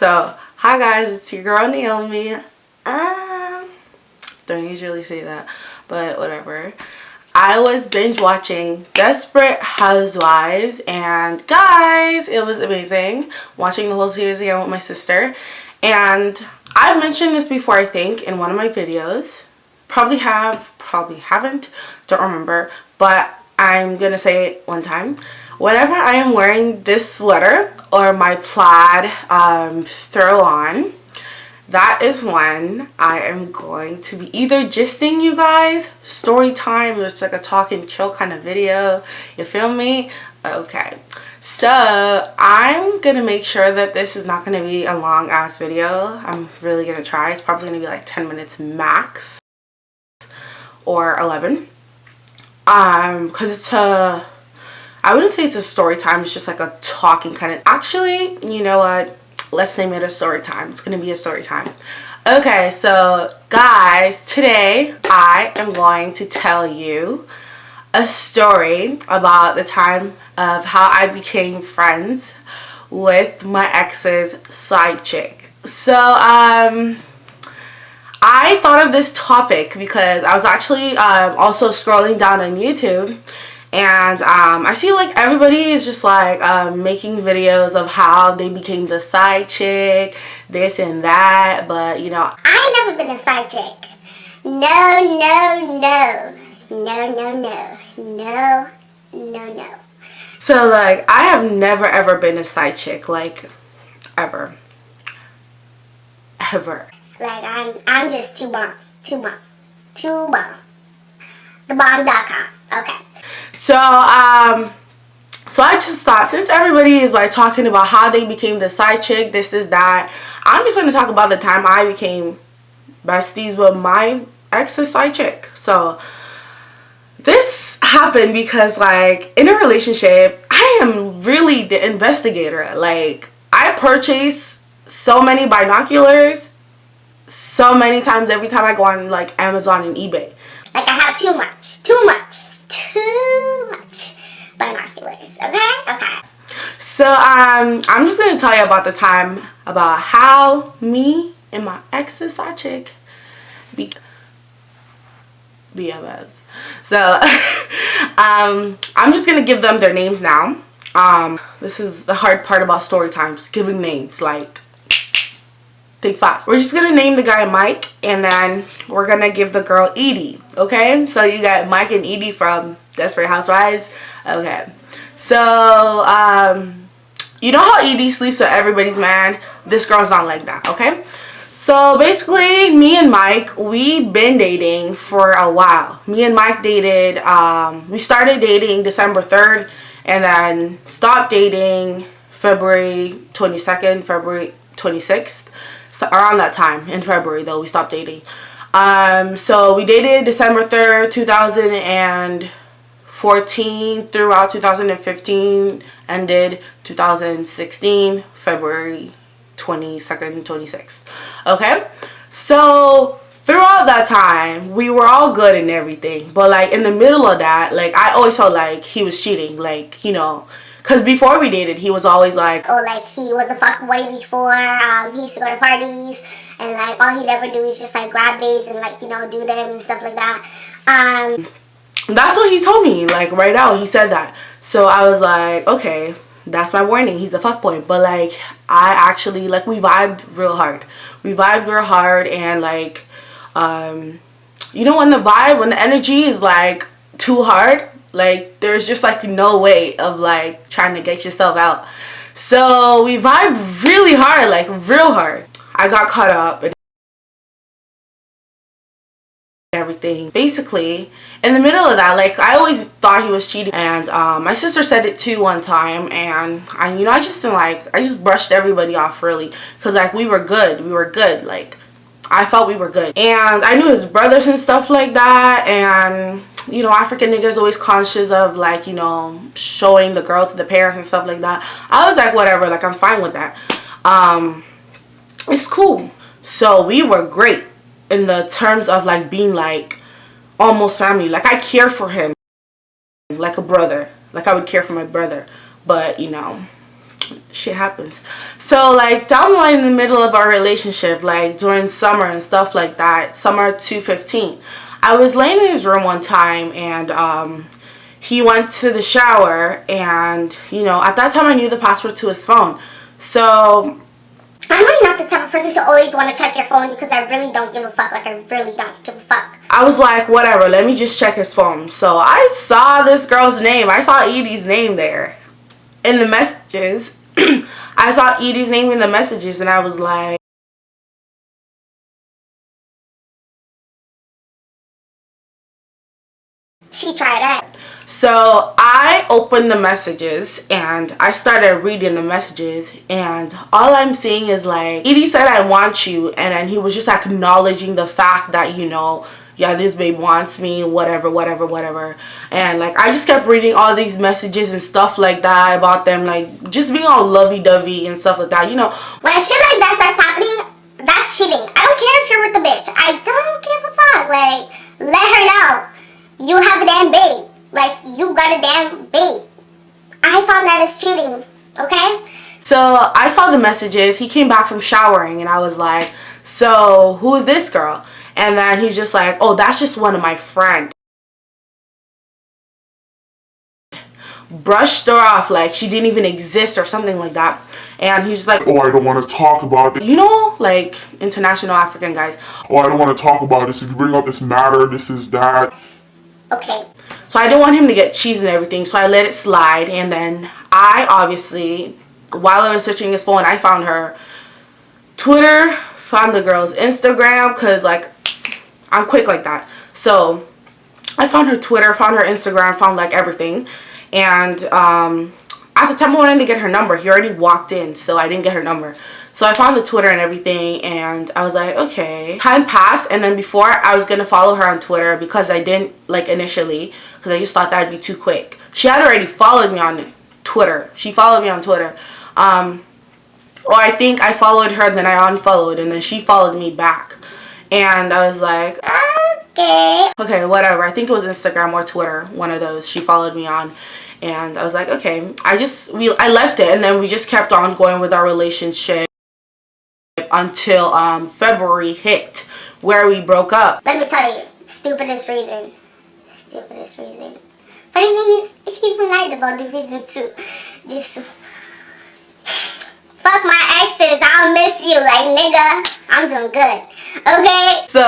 So, hi guys, it's your girl Naomi. Don't usually say that, but whatever. I was binge watching Desperate Housewives, and guys, it was amazing watching the whole series again with my sister. And I've mentioned this before, I think, in one of my videos. Probably have, probably haven't, don't remember, but I'm gonna say it one time. Whenever I am wearing this sweater or my plaid throw on, that is when I am going to be either gisting you guys, story time, it's like a talk and chill kind of video, you feel me? Okay, so I'm gonna make sure that this is not gonna be a long ass video. I'm really gonna try. It's probably gonna be like 10 minutes max or 11, because it's a, I wouldn't say it's a story time, it's just like a talking kind of, actually, you know what, let's name it a story time. It's gonna be a story time. Okay, so guys, today I am going to tell you a story about the time of how I became friends with my ex's side chick. So I thought of this topic because I was actually also scrolling down on YouTube, and I see like everybody is just like making videos of how they became the side chick, this and that, but you know, I ain't never been a side chick. No. So like I have never ever been a side chick, like ever. Like I'm just too bomb. TheBomb.com. Okay. So so I just thought, since everybody is like talking about how they became the side chick, this is that, I'm just going to talk about the time I became besties with my ex's side chick. So this happened because like in a relationship, I am really the investigator. Like I purchase so many binoculars so many times every time I go on like Amazon and eBay. Like I have too much binoculars. Okay. So I'm just gonna tell you about the time about how me and my ex's side chick Bffs. So I'm just gonna give them their names now. This is the hard part about story times, giving names. Like, think fast. We're just gonna name the guy Mike, and then we're gonna give the girl Edie. Okay, so you got Mike and Edie from Desperate Housewives. Okay, so you know how Edie sleeps with everybody's man? This girl's not like that. Okay, so basically me and Mike, we've been dating for a while. Me and Mike dated, we started dating December 3rd and then stopped dating February 22nd, February 26th. So around that time in February though, we stopped dating. So we dated December 3rd, 2014 throughout 2015, ended 2016, February 22nd, 26th. Okay, so throughout that time we were all good and everything, but like in the middle of that, like I always felt like he was cheating, like, you know, because before we dated he was always like, oh, like he was a fuckboy before. He used to go to parties and like all he'd ever do is just like grab babes and like, you know, do them and stuff like that. That's what he told me, like right out, he said that. So I was like, okay, that's my warning, he's a fuckboy. But like I actually, like, we vibed real hard, and like you know, when the energy is like too hard, like there's just like no way of like trying to get yourself out. So we vibed really hard, like real hard. I got caught up and everything. Basically in the middle of that, like I always thought he was cheating, and my sister said it too one time, and I just didn't like, I just brushed everybody off really, because like we were good, like I felt we were good, and I knew his brothers and stuff like that, and you know, African niggas always conscious of like, you know, showing the girl to the parents and stuff like that. I was like, whatever, like I'm fine with that, it's cool. So we were great in the terms of like being like almost family. Like I care for him like a brother, like I would care for my brother. But you know, shit happens. So like down the line in the middle of our relationship, like during summer and stuff like that, summer 2015, I was laying in his room one time, and he went to the shower, and you know, at that time I knew the password to his phone. So I'm really not the type of person to always want to check your phone, because I really don't give a fuck. Like, I really don't give a fuck. I was like, whatever, let me just check his phone. So I saw this girl's name. I saw Edie's name there in the messages. I saw Edie's name in the messages, and I was like, She tried that. so I opened the messages and I started reading the messages, and all I'm seeing is like, Edie said I want you, and then he was just acknowledging the fact that, you know, yeah, this babe wants me, whatever, whatever, whatever. And like I just kept reading all these messages and stuff like that about them, like just being all lovey-dovey and stuff like that, you know. When shit like that starts happening, that's cheating. I don't care if you're with the bitch. I don't give a fuck. Like, let her know you have a damn babe. Like, you got a damn babe. I found that as cheating, okay? So I saw the messages. He came back from showering, and I was like, so who is this girl? And then he's just like, oh, that's just one of my friends. Brushed her off like she didn't even exist or something like that. And he's just like, oh, I don't want to talk about it. You know, like international African guys. Oh, I don't want to talk about this. If you bring up this matter, this is that. Okay. So I didn't want him to get cheese and everything, so I let it slide. And then I obviously, while I was searching his phone, I found her Twitter, found the girl's Instagram, because like I'm quick like that. So I found her Twitter, found her Instagram, found like everything. And at the time I wanted to get her number. He already walked in, so I didn't get her number. So I found the Twitter and everything, and I was like, okay. Time passed, and then before I was going to follow her on Twitter, because I didn't, like, initially, because I just thought that would be too quick. She had already followed me on Twitter. She followed me on Twitter. Or I think I followed her, then I unfollowed, and then she followed me back. And I was like, okay, whatever. I think it was Instagram or Twitter, one of those. She followed me on. And I was like, okay. I left it, and then we just kept on going with our relationship until February hit, where we broke up. Let me tell you, stupidest reason. Stupidest reason. But it means he lied about the reason too. Just fuck my exes. I'll miss you. Like, nigga, I'm doing good. Okay? So,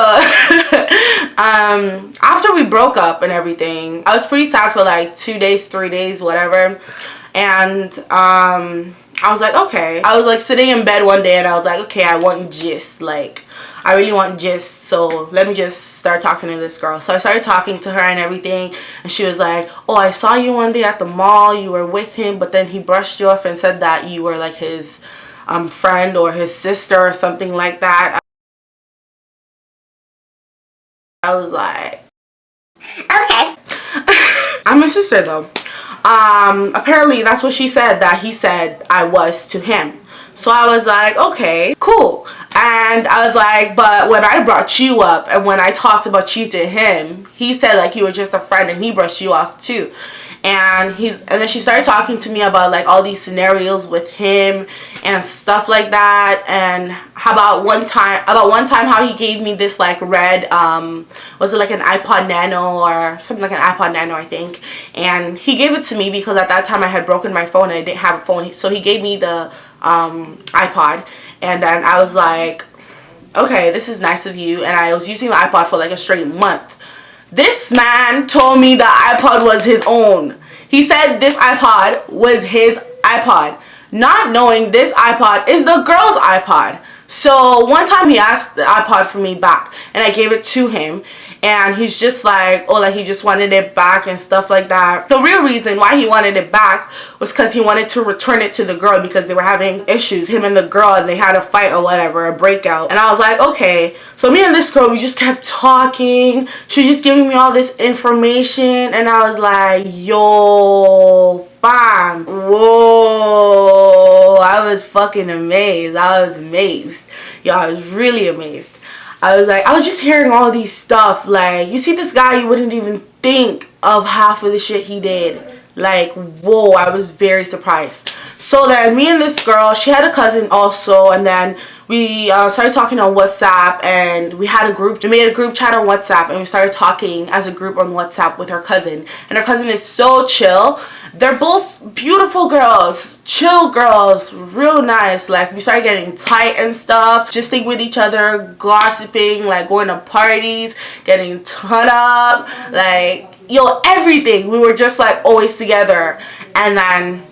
after we broke up and everything, I was pretty sad for like 2 days, 3 days, whatever. And, I was like, okay. I was like sitting in bed one day, and I was like, okay, I want gist. Like, I really want gist. So let me just start talking to this girl. So I started talking to her and everything. And she was like, oh, I saw you one day at the mall. You were with him, but then he brushed you off and said that you were like his friend or his sister or something like that. I was like, okay. I'm his sister though. Apparently that's what she said, that he said I was to him. So I was like, okay, cool. And I was like, but when I brought you up and when I talked about you to him, he said like you were just a friend and he brushed you off too. And then she started talking to me about like all these scenarios with him and stuff like that. And about one time how he gave me this like red was it like an iPod Nano or something, like an iPod Nano I think. And he gave it to me because at that time I had broken my phone and I didn't have a phone, so he gave me the iPod. And then I was like, okay, this is nice of you. And I was using the iPod for like a straight month. This man told me the iPod was his own. He said this iPod was his iPod, not knowing this iPod is the girl's iPod. So one time he asked the iPod for me back, and I gave it to him, and he's just like, oh, like he just wanted it back and stuff like that. The real reason why he wanted it back was because he wanted to return it to the girl because they were having issues, him and the girl, and they had a fight or whatever, a breakout. And I was like, okay. So me and this girl, we just kept talking. She was just giving me all this information, and I was like, yo, fam, whoa. I was fucking amazed. I was amazed. Yo, I was really amazed. I was just hearing all these stuff. Like, you see this guy, you wouldn't even think of half of the shit he did. Like, whoa, I was very surprised. So then me and this girl, she had a cousin also, and then we started talking on WhatsApp, and we made a group chat on WhatsApp, and we started talking as a group on WhatsApp with her cousin. And her cousin is so chill. They're both beautiful girls, chill girls, real nice. Like, we started getting tight and stuff, just staying with each other, gossiping, like going to parties, getting turned up, like, yo, everything. We were just like always together. And then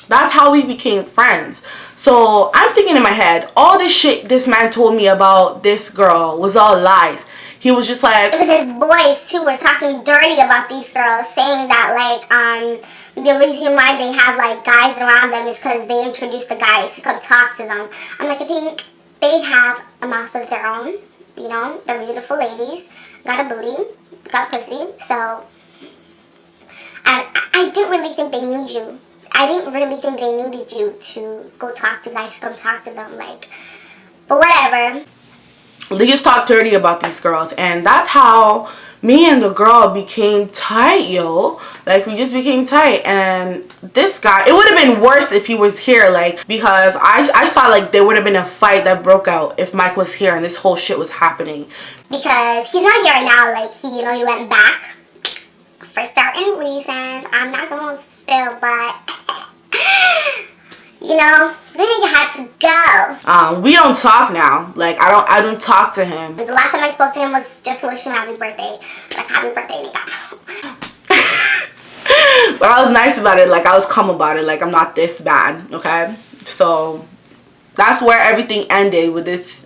that's how we became friends. So I'm thinking in my head, all this shit this man told me about this girl was all lies. He was just like, Because his boys too were talking dirty about these girls, saying that like the reason why they have like guys around them is because they introduce the guys to come talk to them. I'm like, I think they have a mouth of their own. You know, they're beautiful ladies, got a booty, got pussy. So I didn't really think they need you. I didn't really think they needed you to go talk to guys, to come talk to them. Like, but whatever. they just talk dirty about these girls, and that's how me and the girl became tight, yo. Like, we just became tight. And this guy, it would have been worse if he was here, like, because I just thought like there would have been a fight that broke out if Mike was here and this whole shit was happening. Because he's not here right now. Like, he went back for certain reasons. I'm not going to spill, but the nigga had to go. We don't talk now. Like, I don't talk to him. The last time I spoke to him was just to wish him happy birthday. Like, happy birthday, nigga. But I was nice about it. Like, I was calm about it. Like, I'm not this bad, okay? So that's where everything ended with this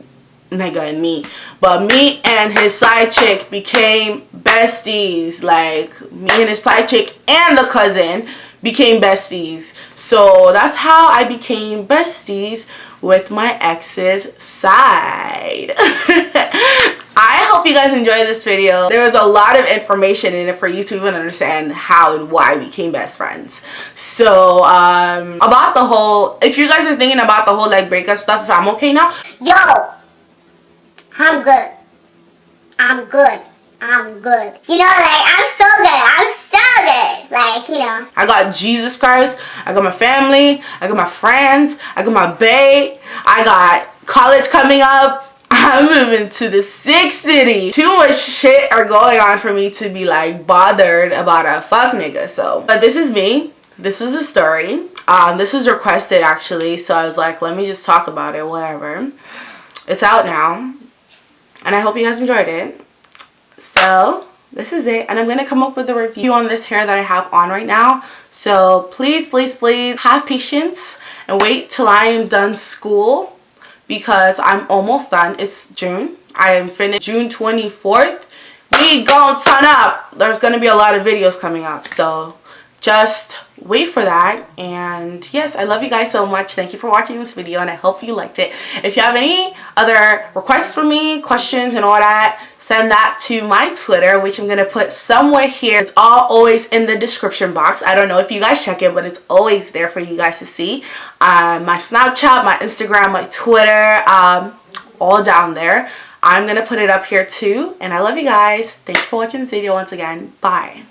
nigga and me. But me and his side chick became besties. Like, me and his side chick and the cousin became besties. So that's how I became besties with my ex's side. I hope you guys enjoyed this video. There was a lot of information in it for you to even understand how and why we became best friends. So about the whole, if you guys are thinking about the whole like breakup stuff, if I'm okay now, Yo, I'm good. I'm good. I'm good. Like, I'm so good. I'm so good. Like, I got Jesus Christ, I got my family, I got my friends, I got my bae, I got college coming up, I'm moving to the 6th city. Too much shit are going on for me to be like bothered about a fuck nigga. So, but this is me. This was a story. This was requested actually, so I was like, let me just talk about it, whatever. It's out now, and I hope you guys enjoyed it. So this is it, and I'm gonna come up with a review on this hair that I have on right now. So please, please, please have patience and wait till I am done school, because I'm almost done. It's June. I am finished June 24th. We gon' turn up. There's gonna be a lot of videos coming up, so just wait for that. And yes, I love you guys so much. Thank you for watching this video, and I hope you liked it. If you have any other requests for me, questions and all that, send that to my Twitter, which I'm gonna put somewhere here. It's all always in the description box. I don't know if you guys check it, but it's always there for you guys to see. My Snapchat, my Instagram, my Twitter, all down there. I'm gonna put it up here too, and I love you guys. Thank you for watching this video once again. Bye.